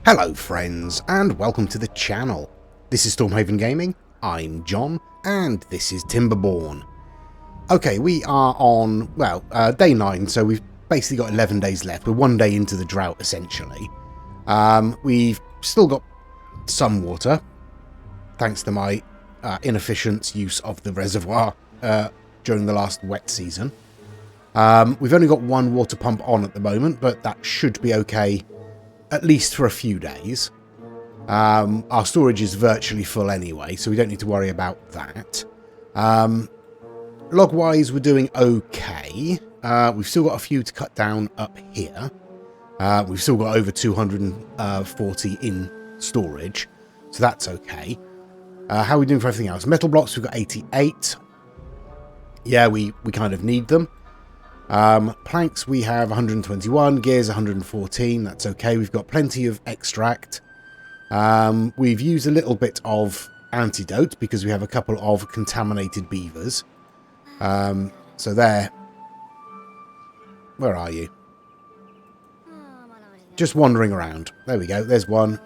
Hello friends, and welcome to the channel. This is Stormhaven Gaming, I'm John, and this is Timberborn. Okay, we are on, well, day 9, so we've basically got 11 days left. We're 1 day into the drought, essentially. We've still got some water, thanks to my inefficient use of the reservoir during the last wet season. We've only got one water pump on at the moment, but that should be okay, at least for a few days. Our storage is virtually full anyway, so we don't need to worry about that. Log-wise, we're doing okay. We've still got a few to cut down up here. We've still got over 240 in storage, so that's okay. How are we doing for everything else? Metal blocks, we've got 88. Yeah, we kind of need them. Planks, we have 121. Gears, 114. That's okay. We've got plenty of extract. We've used a little bit of antidote because we have a couple of contaminated beavers. So there. Where are you? Just wandering around. There we go. There's one.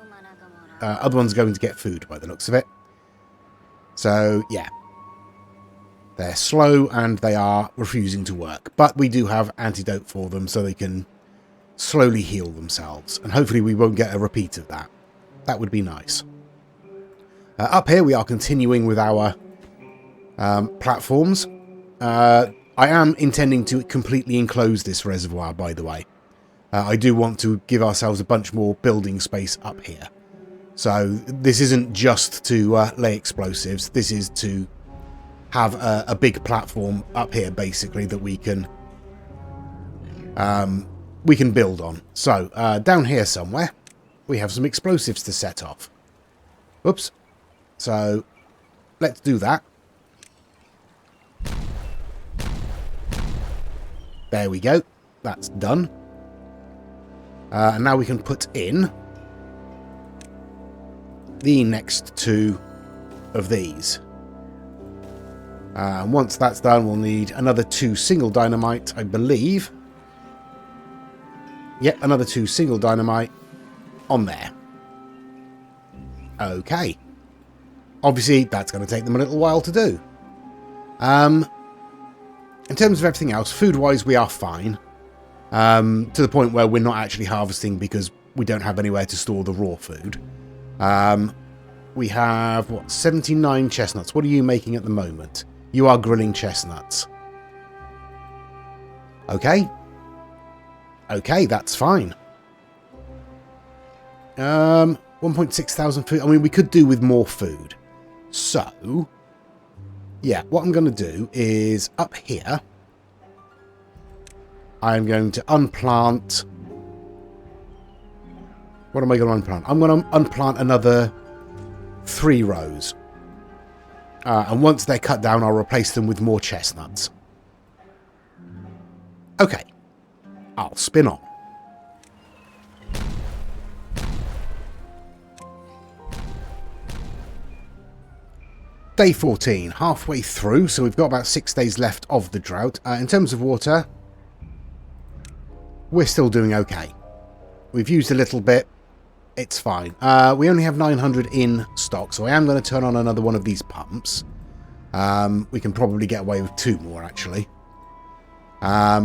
Other one's going to get food by the looks of it. So, yeah. They're slow and they are refusing to work. But we do have antidote for them so they can slowly heal themselves. And hopefully we won't get a repeat of that. That would be nice. Up here we are continuing with our platforms. I am intending to completely enclose this reservoir, by the way. I do want to give ourselves a bunch more building space up here. So this isn't just to lay explosives. This is to have a big platform up here, basically, that we can build on. So down here somewhere, we have some explosives to set off. Oops. So let's do that. There we go. That's done. And now we can put in the next two of these. And once that's done, we'll need another 2 single dynamite, I believe. Yep, another 2 single dynamite on there. Okay. Obviously, that's going to take them a little while to do. In terms of everything else, food-wise, we are fine. To the point where we're not actually harvesting because we don't have anywhere to store the raw food. We have, what, 79 chestnuts. What are you making at the moment? You are grilling chestnuts. Okay. Okay, that's fine. 1.6 thousand food. I mean, we could do with more food. So, yeah, what I'm going to do is up here, I'm going to unplant. What am I going to unplant? I'm going to unplant another 3 rows. And once they're cut down, I'll replace them with more chestnuts. Okay. I'll spin on. Day 14, halfway through, so we've got about 6 days left of the drought. In terms of water, we're still doing okay. We've used a little bit. It's fine. We only have 900 in stock, so I am going to turn on another one of these pumps. We can probably get away with 2 more, actually. Yeah,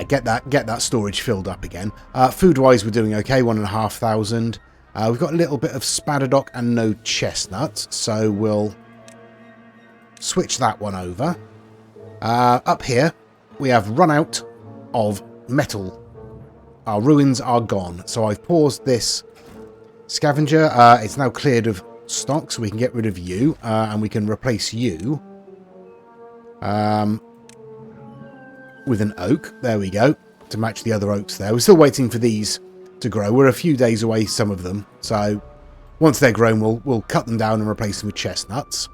get that storage filled up again. Food-wise, we're doing okay, 1,500. We've got a little bit of spadadoc and no chestnuts, so we'll switch that one over. Up here, we have run out of metal. Our ruins are gone, so I've paused this scavenger. It's now cleared of stock, so we can get rid of you, and we can replace you with an oak. There we go, to match the other oaks there. We're still waiting for these to grow. We're a few days away, some of them, so once they're grown, we'll cut them down and replace them with chestnuts,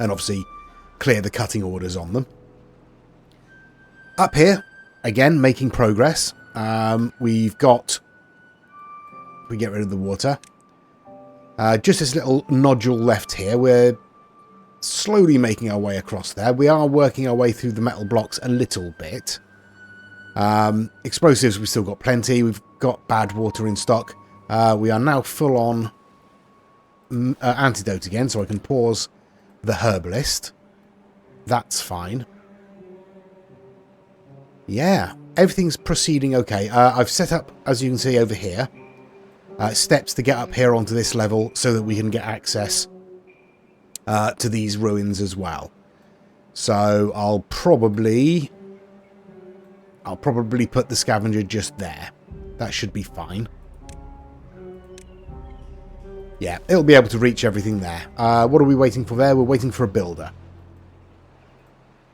and obviously clear the cutting orders on them. Up here, again, making progress. We've got, we get rid of the water, just this little nodule left here. We're slowly making our way across there. We are working our way through the metal blocks a little bit. Explosives, we've still got plenty. We've got bad water in stock. We are now full on antidote again, so I can pause the herbalist. That's fine. Yeah, everything's proceeding okay. I've set up, as you can see over here, steps to get up here onto this level so that we can get access to these ruins as well. So I'll probably put the scavenger just there. That should be fine. Yeah, it'll be able to reach everything there. What are we waiting for there? We're waiting for a builder.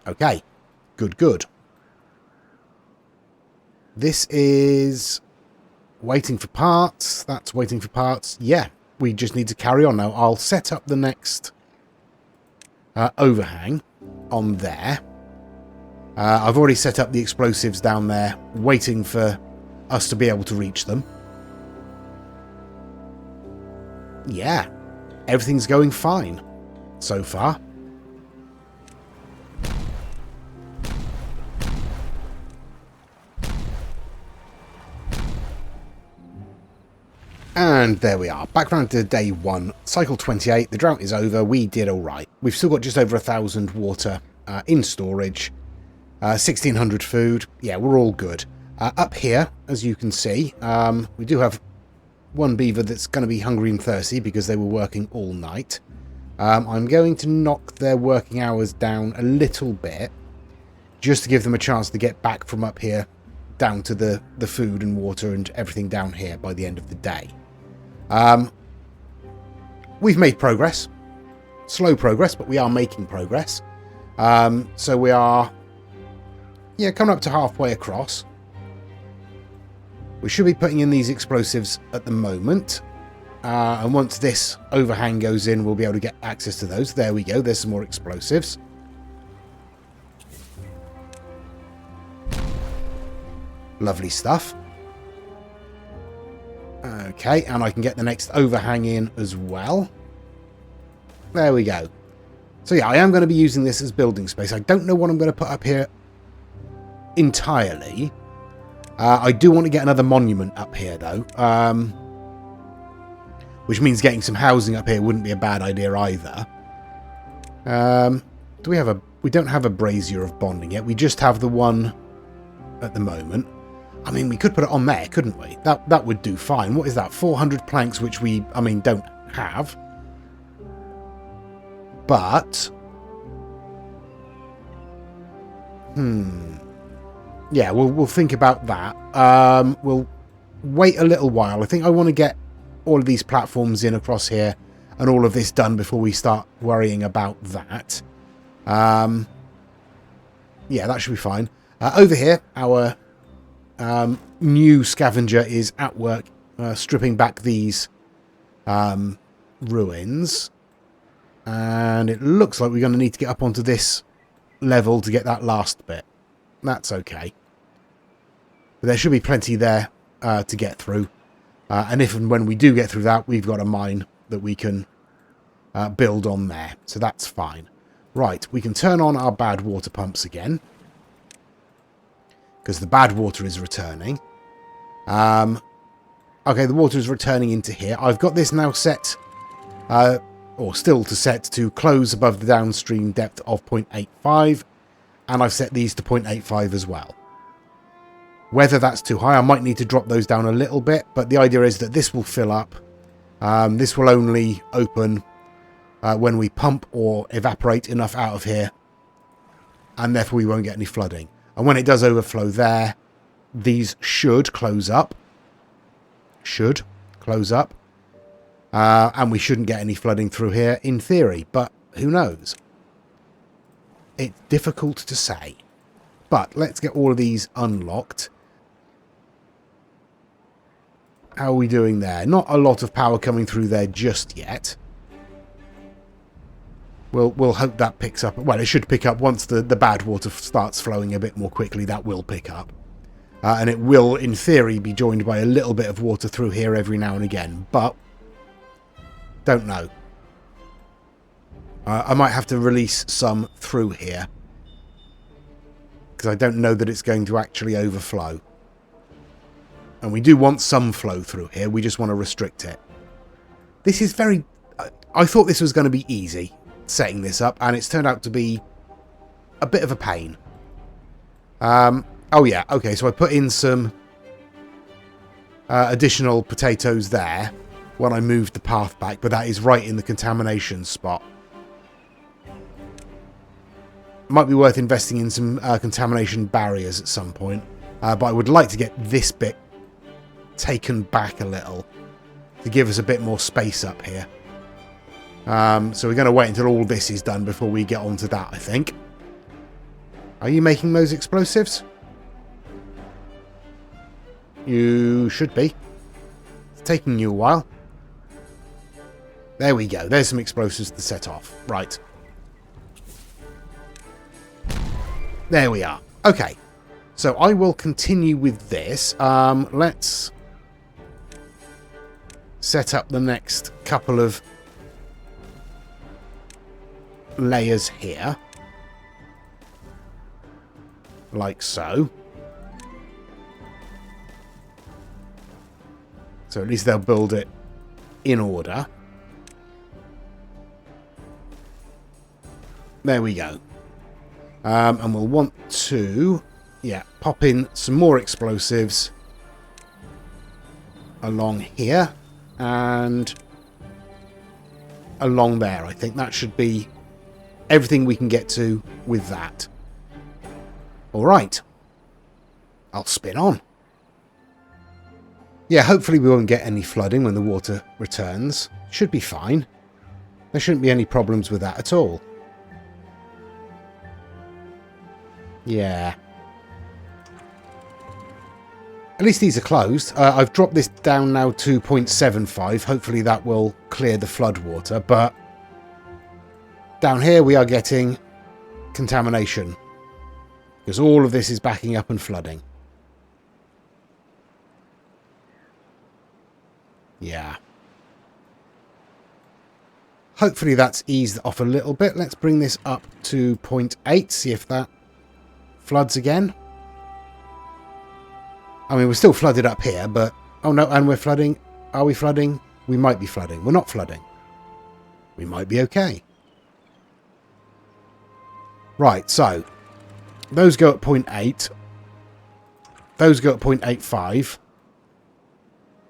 Okay, good. This is waiting for parts. That's waiting for parts. Yeah, we just need to carry on now. I'll set up the next overhang on there. I've already set up the explosives down there, waiting for us to be able to reach them. Yeah, everything's going fine so far. And there we are, back round to day 1, cycle 28, the drought is over, we did alright. We've still got just over 1,000 water in storage, 1,600 food, yeah, we're all good. Up here, as you can see, we do have one beaver that's going to be hungry and thirsty because they were working all night. I'm going to knock their working hours down a little bit, just to give them a chance to get back from up here down to the food and water and everything down here by the end of the day. We've made progress. Slow progress, but we are making progress. So we are, yeah, coming up to halfway across. We should be putting in these explosives at the moment. And once this overhang goes in, we'll be able to get access to those. There we go. There's some more explosives. Lovely stuff. Okay, and I can get the next overhang in as well. There we go. So yeah, I am going to be using this as building space. I don't know what I'm going to put up here entirely. I do want to get another monument up here, though. Which means getting some housing up here wouldn't be a bad idea either. Do we have a... We don't have a brazier of bonding yet. We just have the one at the moment. I mean, we could put it on there, couldn't we? That would do fine. What is that? 400 planks, which we, I mean, don't have. But... Yeah, we'll think about that. We'll wait a little while. I think I want to get all of these platforms in across here and all of this done before we start worrying about that. Yeah, that should be fine. Over here, our new scavenger is at work stripping back these ruins. And it looks like we're going to need to get up onto this level to get that last bit. That's okay. But there should be plenty there to get through. And if and when we do get through that, we've got a mine that we can build on there. So that's fine. Right, we can turn on our bad water pumps again. Because the bad water is returning. Okay, the water is returning into here. I've got this now set, or still to set, to close above the downstream depth of 0.85. And I've set these to 0.85 as well. Whether that's too high, I might need to drop those down a little bit. But the idea is that this will fill up. This will only open when we pump or evaporate enough out of here. And therefore we won't get any flooding. And when it does overflow there, these should close up. Should close up. And we shouldn't get any flooding through here in theory. But who knows? It's difficult to say. But let's get all of these unlocked. How are we doing there? Not a lot of power coming through there just yet. We'll hope that picks up. Well, it should pick up once the bad water starts flowing a bit more quickly. That will pick up. And it will, in theory, be joined by a little bit of water through here every now and again. But, don't know. I might have to release some through here. because I don't know that it's going to actually overflow. And we do want some flow through here. We just want to restrict it. This is very... I thought this was going to be easy, setting this up, and it's turned out to be a bit of a pain. Oh yeah, okay, so I put in some additional potatoes there when I moved the path back, but that is right in the contamination spot. Might be worth investing in some contamination barriers at some point, but I would like to get this bit taken back a little to give us a bit more space up here. So we're going to wait until all this is done before we get on to that, I think. Are you making those explosives? You should be. It's taking you a while. There we go. There's some explosives to set off. Right. There we are. Okay. So I will continue with this. Let's set up the next couple of layers here. Like so. So at least they'll build it in order. There we go. And we'll want to, yeah, pop in some more explosives along here and along there. I think that should be everything we can get to with that. All right. I'll spin on. Yeah, hopefully we won't get any flooding when the water returns. Should be fine. There shouldn't be any problems with that at all. Yeah. At least these are closed. I've dropped this down now to 0.75. Hopefully that will clear the flood water. But down here we are getting contamination, because all of this is backing up and flooding. Yeah. Hopefully that's eased off a little bit. Let's bring this up to 0.8. See if that floods again. I mean, we're still flooded up here, but... Oh no, and we're flooding. Are we flooding? We might be flooding. We're not flooding. We might be okay. Right, so... Those go at 0.8. Those go at 0.85.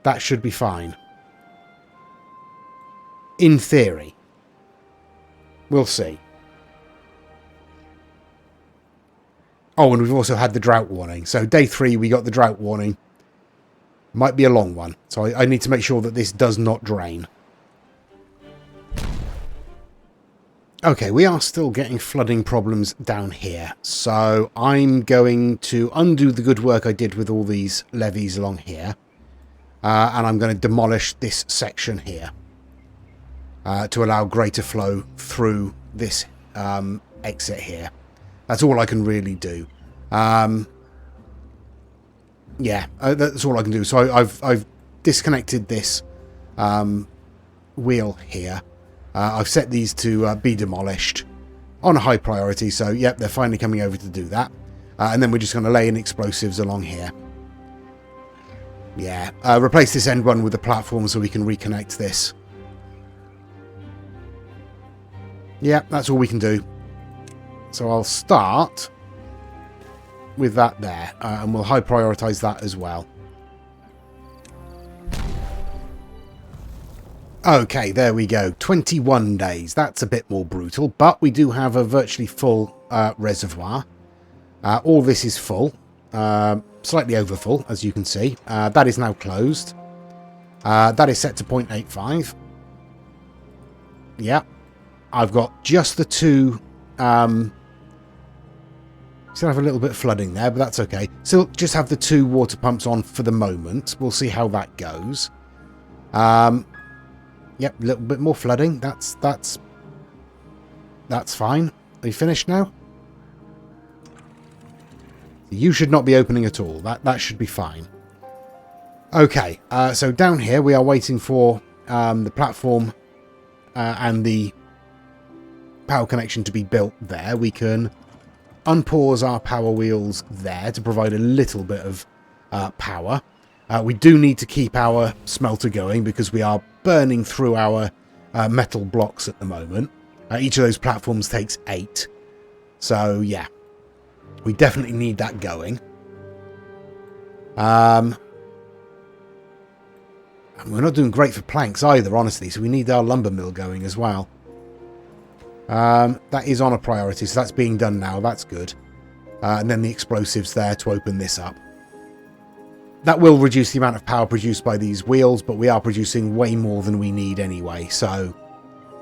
That should be fine. In theory. We'll see. Oh, and we've also had the drought warning. So day 3, we got the drought warning. Might be a long one. So I need to make sure that this does not drain. Okay, we are still getting flooding problems down here. So I'm going to undo the good work I did with all these levees along here. And I'm going to demolish this section here. To allow greater flow through this exit here. That's all I can really do. Yeah, that's all I can do. So I've disconnected this wheel here. I've set these to be demolished on a high priority. So, yep, they're finally coming over to do that. And then we're just going to lay in explosives along here. Yeah, replace this end one with a platform so we can reconnect this. Yeah, that's all we can do. So I'll start with that there, and we'll high prioritize that as well. Okay, there we go. 21 days. That's a bit more brutal, but we do have a virtually full reservoir. All this is full, slightly over full, as you can see. That is now closed. That is set to 0.85. Yeah. I've got just the two... still have a little bit of flooding there, but that's okay. Still just have the 2 water pumps on for the moment. We'll see how that goes. Yep, a little bit more flooding. That's fine. Are you finished now? You should not be opening at all. That should be fine. Okay, so down here we are waiting for the platform and the power connection to be built there. We can unpause our power wheels there to provide a little bit of power. We do need to keep our smelter going because we are burning through our metal blocks at the moment. Each of those platforms takes 8. So, yeah. We definitely need that going. And we're not doing great for planks either, honestly, so we need our lumber mill going as well. That is on a priority, so that's being done now. That's good. And then the explosives there to open this up. That will reduce the amount of power produced by these wheels, but we are producing way more than we need anyway, so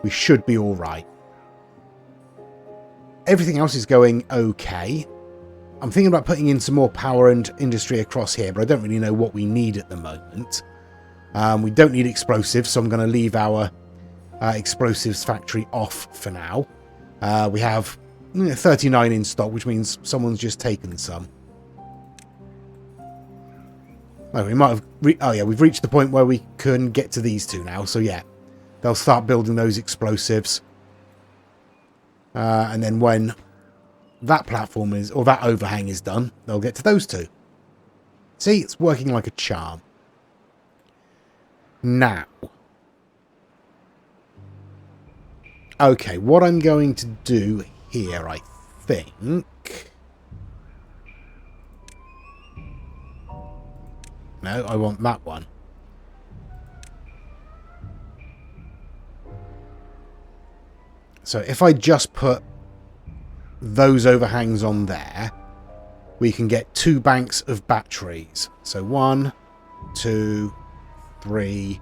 we should be all right. Everything else is going okay. I'm thinking about putting in some more power and industry across here, but I don't really know what we need at the moment. We don't need explosives, so I'm going to leave our explosives factory off for now. We have 39 in stock, which means someone's just taken some. Oh, we might have... oh, yeah, we've reached the point where we can get to these two now. So, yeah, they'll start building those explosives. And then when that platform is... or that overhang is done, they'll get to those two. See, it's working like a charm. Now. Okay, what I'm going to do here, I think... No, I want that one. So if I just put those overhangs on there, we can get 2 banks of batteries. So 1, 2, 3,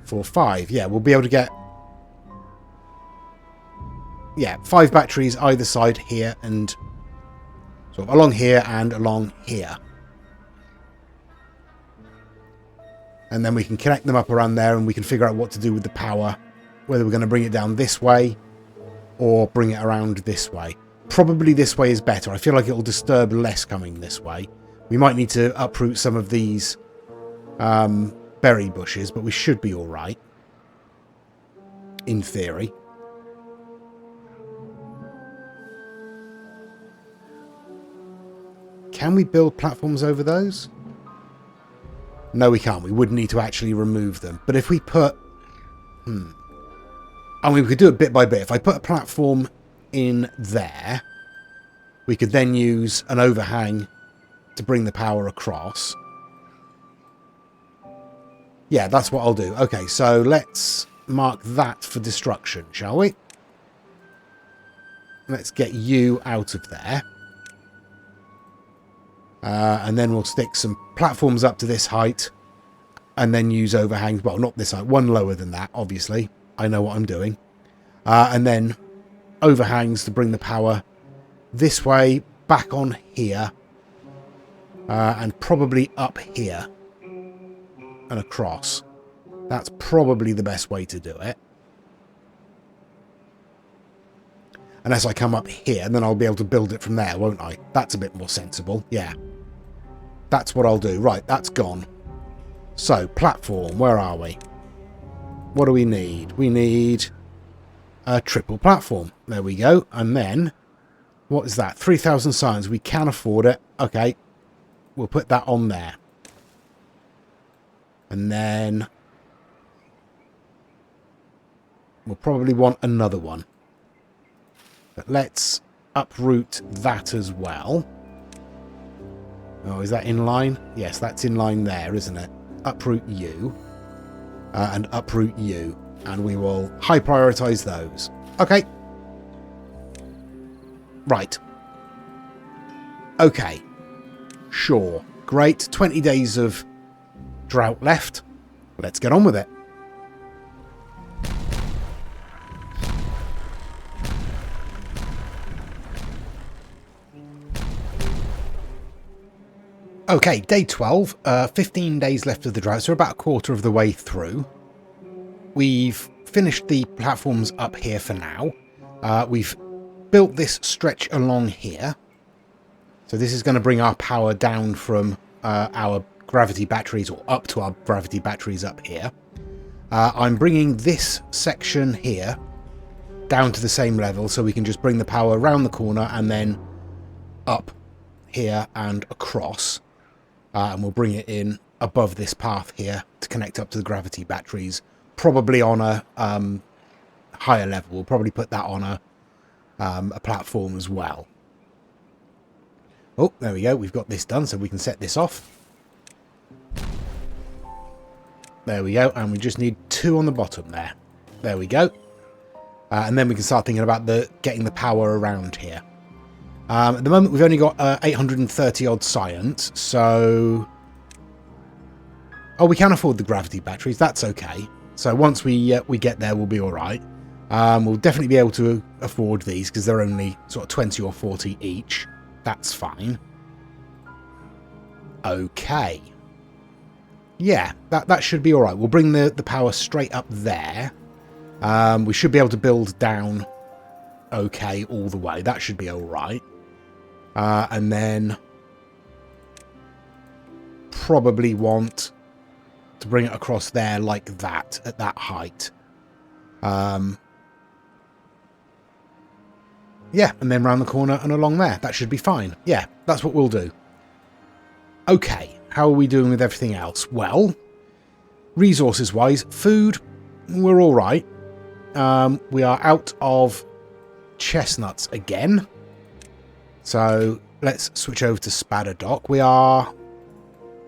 4, 5. Yeah, we'll be able to get... yeah, 5 batteries either side here and... sort of along here and along here. And then we can connect them up around there and we can figure out what to do with the power. Whether we're going to bring it down this way or bring it around this way. Probably this way is better. I feel like it will disturb less coming this way. We might need to uproot some of these berry bushes, but we should be all right. In theory. Can we build platforms over those? No, we can't. We would need to actually remove them. But if we put... I mean, we could do it bit by bit. If I put a platform in there, we could then use an overhang to bring the power across. Yeah, that's what I'll do. Okay, so let's mark that for destruction, shall we? Let's get you out of there. And then we'll stick some platforms up to this height and then use overhangs. Well, not this height, one lower than that, obviously. I know what I'm doing. And then overhangs to bring the power this way, back on here, and probably up here and across. That's probably the best way to do it. Unless I come up here, and then I'll be able to build it from there, won't I? That's a bit more sensible. Yeah. That's what I'll do. Right, that's gone. So, platform, where are we? What do we need? We need a triple platform. There we go. And then, what is that? 3,000 science. We can afford it. Okay. We'll put that on there. And then, we'll probably want another one. But let's uproot that as well. Oh, is that in line? Yes, that's in line there, isn't it? Uproot you. And uproot you. And we will high prioritize those. Okay. Right. Okay. Sure. Great. 20 days of drought left. Let's get on with it. Okay, day 12, 15 days left of the drought, so we're about a quarter of the way through. We've finished the platforms up here for now. We've built this stretch along here. So this is going to bring our power down from our gravity batteries, or up to our gravity batteries up here. I'm bringing this section here down to the same level, so we can just bring the power around the corner and then up here and across. And we'll bring it in above this path here to connect up to the gravity batteries, probably on a higher level. We'll probably put that on a platform as well. Oh, there we go. We've got this done, so we can set this off. There we go. And we just need 2 on the bottom there. There we go. And then we can start thinking about getting the power around here. At the moment, we've only got 830 odd science, so... Oh, we can afford the gravity batteries. That's okay. So once we get there, we'll be all right. We'll definitely be able to afford these because they're only sort of 20 or 40 each. That's fine. Okay. Yeah, that should be all right. We'll bring the power straight up there. We should be able to build down okay all the way. That should be all right. And then probably want to bring it across there like that, at that height. Yeah, and then round the corner and along there. That should be fine. Yeah, that's what we'll do. Okay, how are we doing with everything else? Well, resources-wise, food, we're all right. We are out of chestnuts again. So let's switch over to Spadder Dock. We are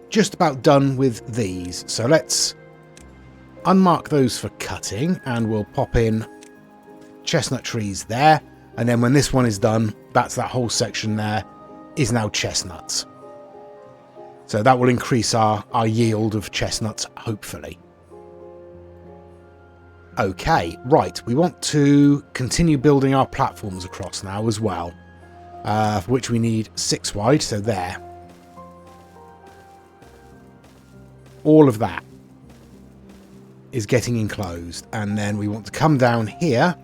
just about done with these. So let's unmark those for cutting, and we'll pop in chestnut trees there. And then when this one is done, that's that whole section there is now chestnuts. So that will increase our yield of chestnuts, hopefully. Okay, right. We want to continue building our platforms across now as well. For which we need 6 wide, so there. All of that is getting enclosed. And then we want to come down here.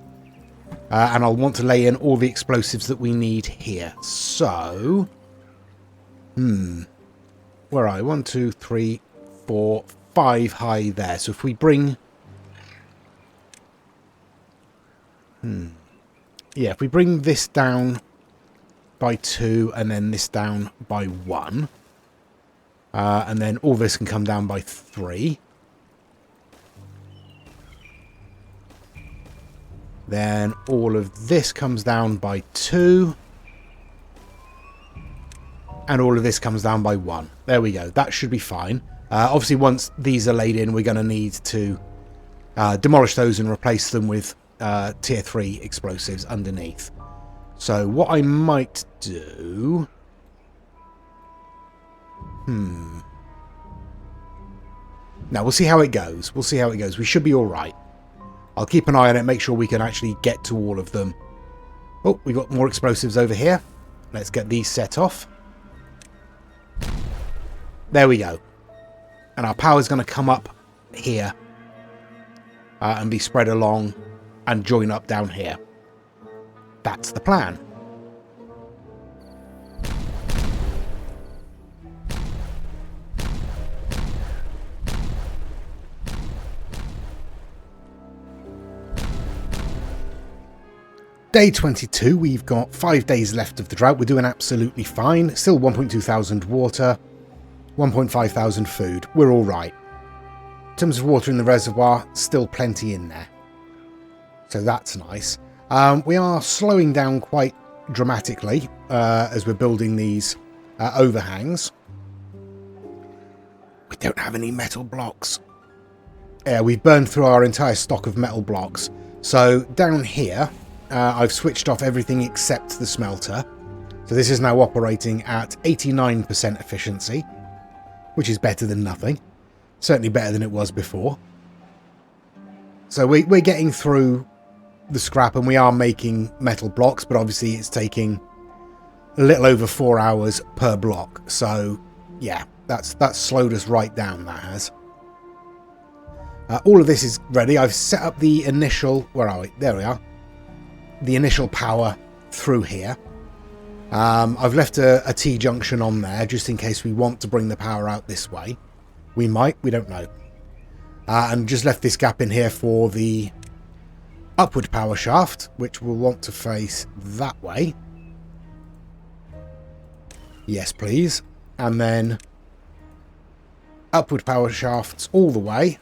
And I'll want to lay in all the explosives that we need here. So, where are I? 1, 2, 3, 4, 5 high there. So if we bring... Yeah, if we bring this down by 2 and then this down by 1. And then all this can come down by 3. Then all of this comes down by 2. And all of this comes down by 1. There we go. That should be fine. Obviously, once these are laid in, we're going to need to demolish those and replace them with tier 3 explosives underneath. So what I might do... Now, we'll see how it goes. We'll see how it goes. We should be all right. I'll keep an eye on it, make sure we can actually get to all of them. Oh, we've got more explosives over here. Let's get these set off. There we go. And our power's going to come up here. And be spread along and join up down here. That's the plan. Day 22, we've got 5 days left of the drought. We're doing absolutely fine. Still 1,200 water, 1,500 food. We're all right. In terms of water in the reservoir, still plenty in there. So that's nice. We are slowing down quite dramatically as we're building these overhangs. We don't have any metal blocks. Yeah, we've burned through our entire stock of metal blocks. So down here... I've switched off everything except the smelter. So this is now operating at 89% efficiency, which is better than nothing. Certainly better than it was before. So we're getting through the scrap and we are making metal blocks, but obviously it's taking a little over 4 hours per block. So yeah, that's slowed us right down, that has. All of this is ready. I've set up the initial... Where are we? There we are. The initial power through here. I've left a T-junction on there just in case we want to bring the power out this way. We might, we don't know. And just left this gap in here for the upward power shaft, which we'll want to face that way. Yes, please. And then upward power shafts all the way.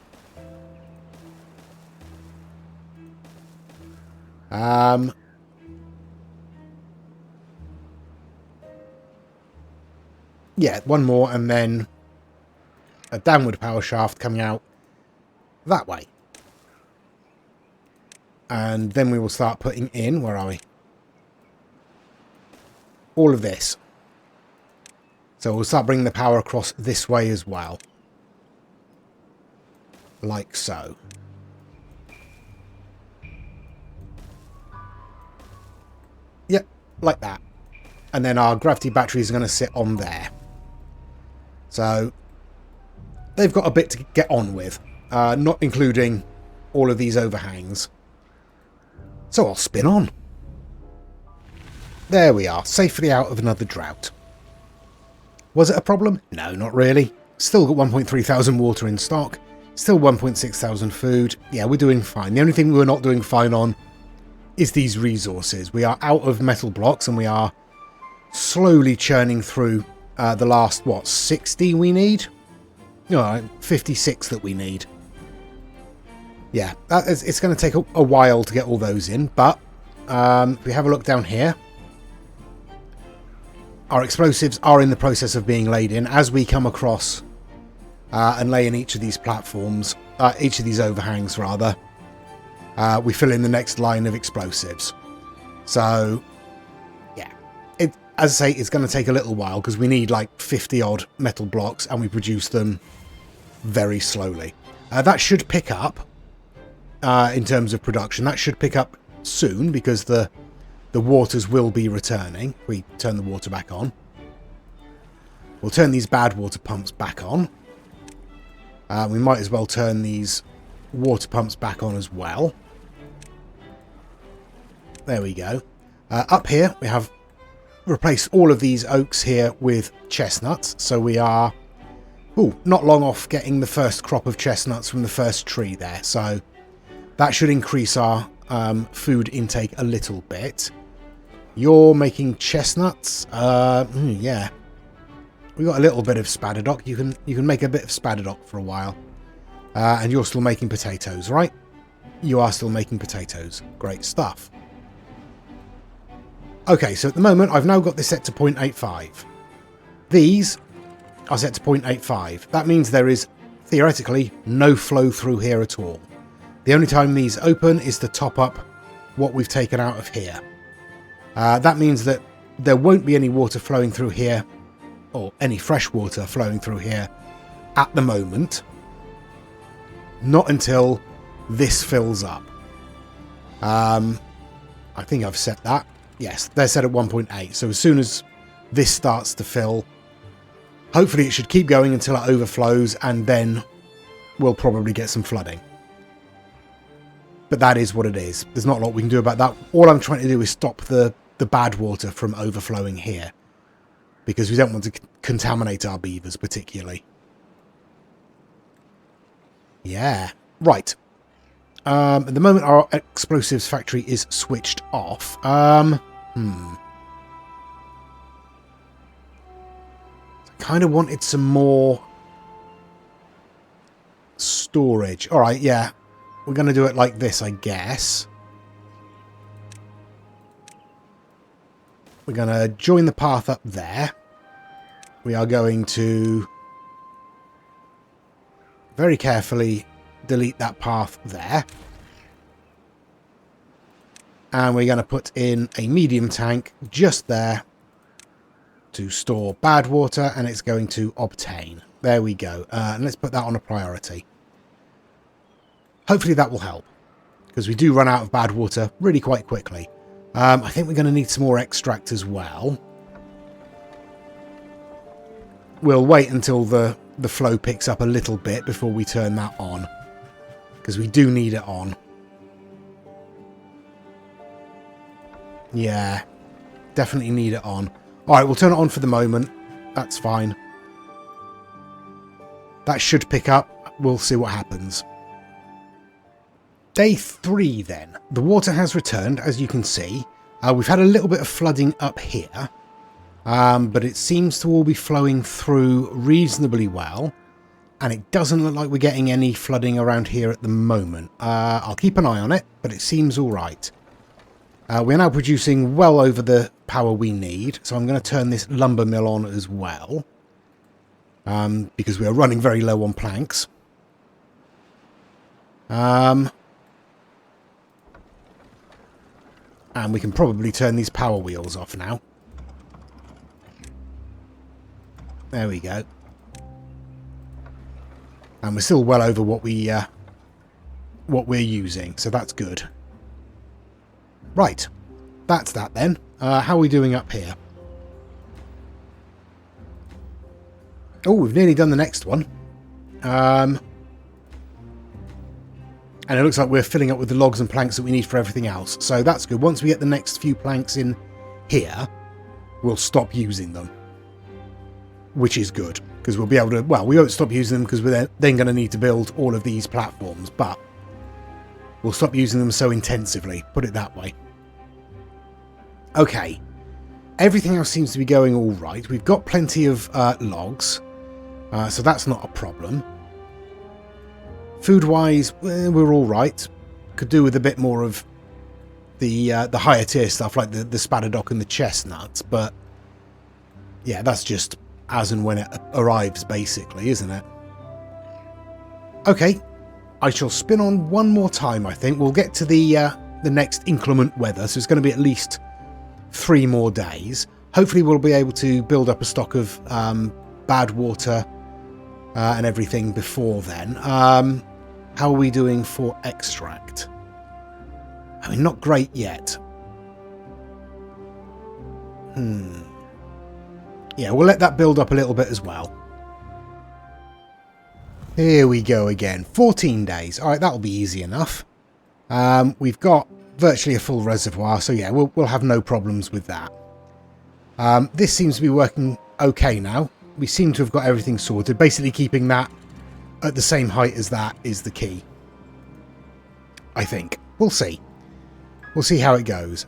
Yeah, one more, and then a downward power shaft coming out that way. And then we will start putting in, where are we? All of this. So we'll start bringing the power across this way as well. Like so. Yep, like that. And then our gravity batteries are going to sit on there. So they've got a bit to get on with, not including all of these overhangs. So I'll spin on. There we are, safely out of another drought. Was it a problem? No, not really. Still got 1.3 thousand water in stock. Still 1.6 thousand food. Yeah, we're doing fine. The only thing we're not doing fine on is these resources. We are out of metal blocks and we are slowly churning through the last, what, 60 we need? No, 56 that we need. Yeah, it's going to take a while to get all those in, but if we have a look down here, our explosives are in the process of being laid in as we come across and lay in each of these platforms, each of these overhangs rather. We fill in the next line of explosives. So, yeah, as I say, it's going to take a little while because we need like 50 odd metal blocks and we produce them very slowly. That should pick up in terms of production. That should pick up soon because the waters will be returning. We turn the water back on. We'll turn these bad water pumps back on. We might as well turn these water pumps back on as well. There we go. Up here, we have replaced all of these oaks here with chestnuts. So we are not long off getting the first crop of chestnuts from the first tree there. So that should increase our food intake a little bit. You're making chestnuts? Yeah. We got a little bit of spadadoc. You can make a bit of spadadoc for a while. And you're still making potatoes, right? You are still making potatoes. Great stuff. Okay, so at the moment, I've now got this set to 0.85. These are set to 0.85. That means there is, theoretically, no flow through here at all. The only time these open is to top up what we've taken out of here. That means that there won't be any water flowing through here, or any fresh water flowing through here at the moment. Not until this fills up. I think I've set that. Yes, they're set at 1.8. So as soon as this starts to fill, hopefully it should keep going until it overflows, and then we'll probably get some flooding. But that is what it is. There's not a lot we can do about that. All I'm trying to do is stop the bad water from overflowing here, because we don't want to contaminate our beavers particularly. Yeah, right. At the moment, our explosives factory is switched off. I kind of wanted some more storage. All right, yeah. We're going to do it like this, I guess. We're going to join the path up there. We are going to very carefully delete that path there. And we're going to put in a medium tank just there to store bad water, and it's going to obtain. There we go. And let's put that on a priority. Hopefully that will help, because we do run out of bad water really quite quickly. I think we're going to need some more extract as well. We'll wait until the flow picks up a little bit before we turn that on, because we do need it on. Yeah, definitely need it on. Alright, we'll turn it on for the moment. That's fine. That should pick up. We'll see what happens. Day 3 then. The water has returned, as you can see. We've had a little bit of flooding up here, but it seems to all be flowing through reasonably well, and it doesn't look like we're getting any flooding around here at the moment. I'll keep an eye on it, but it seems all right. We're now producing well over the power we need, so I'm going to turn this lumber mill on as well, because we are running very low on planks. And we can probably turn these power wheels off now. There we go. And we're still well over what we're using, so that's good. Right, that's that then. How are we doing up here? Oh, we've nearly done the next one. And it looks like we're filling up with the logs and planks that we need for everything else. So that's good. Once we get the next few planks in here, we'll stop using them. Which is good, because we'll be able to... Well, we won't stop using them because we're then going to need to build all of these platforms, but we'll stop using them so intensively, put it that way. Okay. Everything else seems to be going all right. We've got plenty of logs, so that's not a problem. Food-wise, we're all right. Could do with a bit more of the higher tier stuff, like the spadadock and the chestnuts, but yeah, that's just as and when it arrives, basically, isn't it? Okay, I shall spin on one more time, I think. We'll get to the next inclement weather, so it's going to be at least 3 more days. Hopefully we'll be able to build up a stock of bad water and everything before then. How are we doing for extract? I mean, not great yet. Yeah, we'll let that build up a little bit as well. Here we go again. 14 days. All right, that'll be easy enough. We've got virtually a full reservoir, so yeah, we'll have no problems with that. This seems to be working okay now. We seem to have got everything sorted. Basically keeping that at the same height as that is the key, I think. We'll see. We'll see how it goes.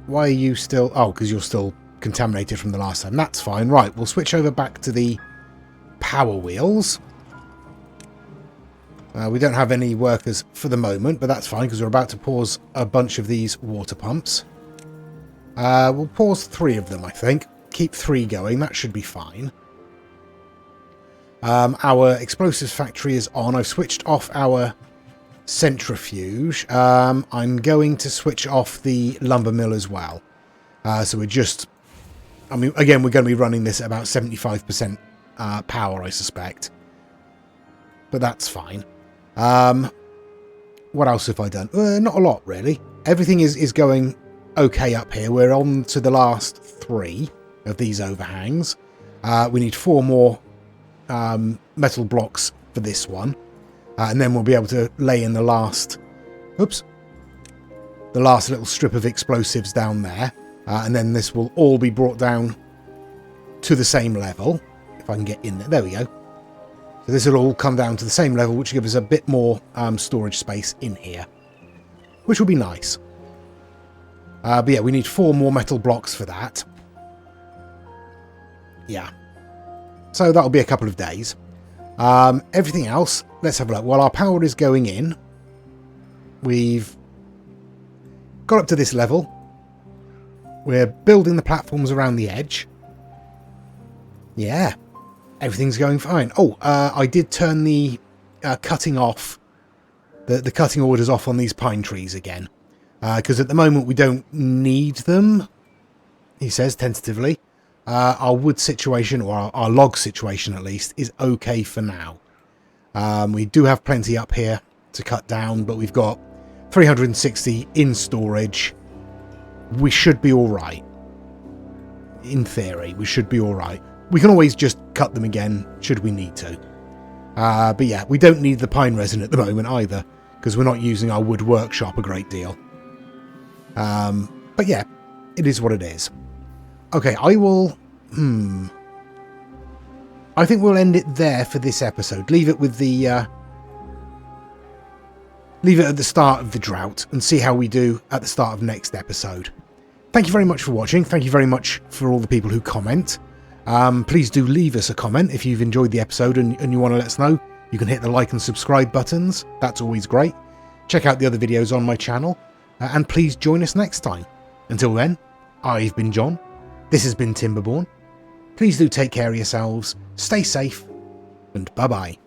Why are you still... Oh, because you're still contaminated from the last time. That's fine. Right, we'll switch over back to the power wheels. We don't have any workers for the moment, but that's fine because we're about to pause a bunch of these water pumps. We'll pause 3 of them, I think. Keep 3 going. That should be fine. Our explosives factory is on. I've switched off our centrifuge. I'm going to switch off the lumber mill as well. So we're just... I mean, again, we're going to be running this at about 75% power, I suspect. But that's fine. What else have I done? Not a lot, really. Everything is going okay up here. We're on to the last 3 of these overhangs. We need 4 more metal blocks for this one, and then we'll be able to lay in the last little strip of explosives down there, and then this will all be brought down to the same level. If I can get in there we go. So this will all come down to the same level, which will give us a bit more storage space in here, which will be nice. But yeah, we need 4 more metal blocks for that. Yeah. So that'll be a couple of days. Everything else, let's have a look. While our power is going in, we've got up to this level. We're building the platforms around the edge. Yeah, everything's going fine. Oh, I did turn the cutting off, the cutting orders off on these pine trees again. Because at the moment we don't need them, he says tentatively. Our wood situation, or our log situation at least, is okay for now. We do have plenty up here to cut down, but we've got 360 in storage. We should be alright. In theory, we should be alright. We can always just cut them again, should we need to. But yeah, we don't need the pine resin at the moment either, because we're not using our wood workshop a great deal. But yeah, it is what it is. Okay, I will... I think we'll end it there for this episode. Leave it with the leave it at the start of the Drought and see how we do at the start of next episode. Thank you very much for watching. Thank you very much for all the people who comment. Please do leave us a comment if you've enjoyed the episode and you want to let us know. You can hit the like and subscribe buttons. That's always great. Check out the other videos on my channel. And please join us next time. Until then, I've been John. This has been Timberborn. Please do take care of yourselves. Stay safe. And bye-bye.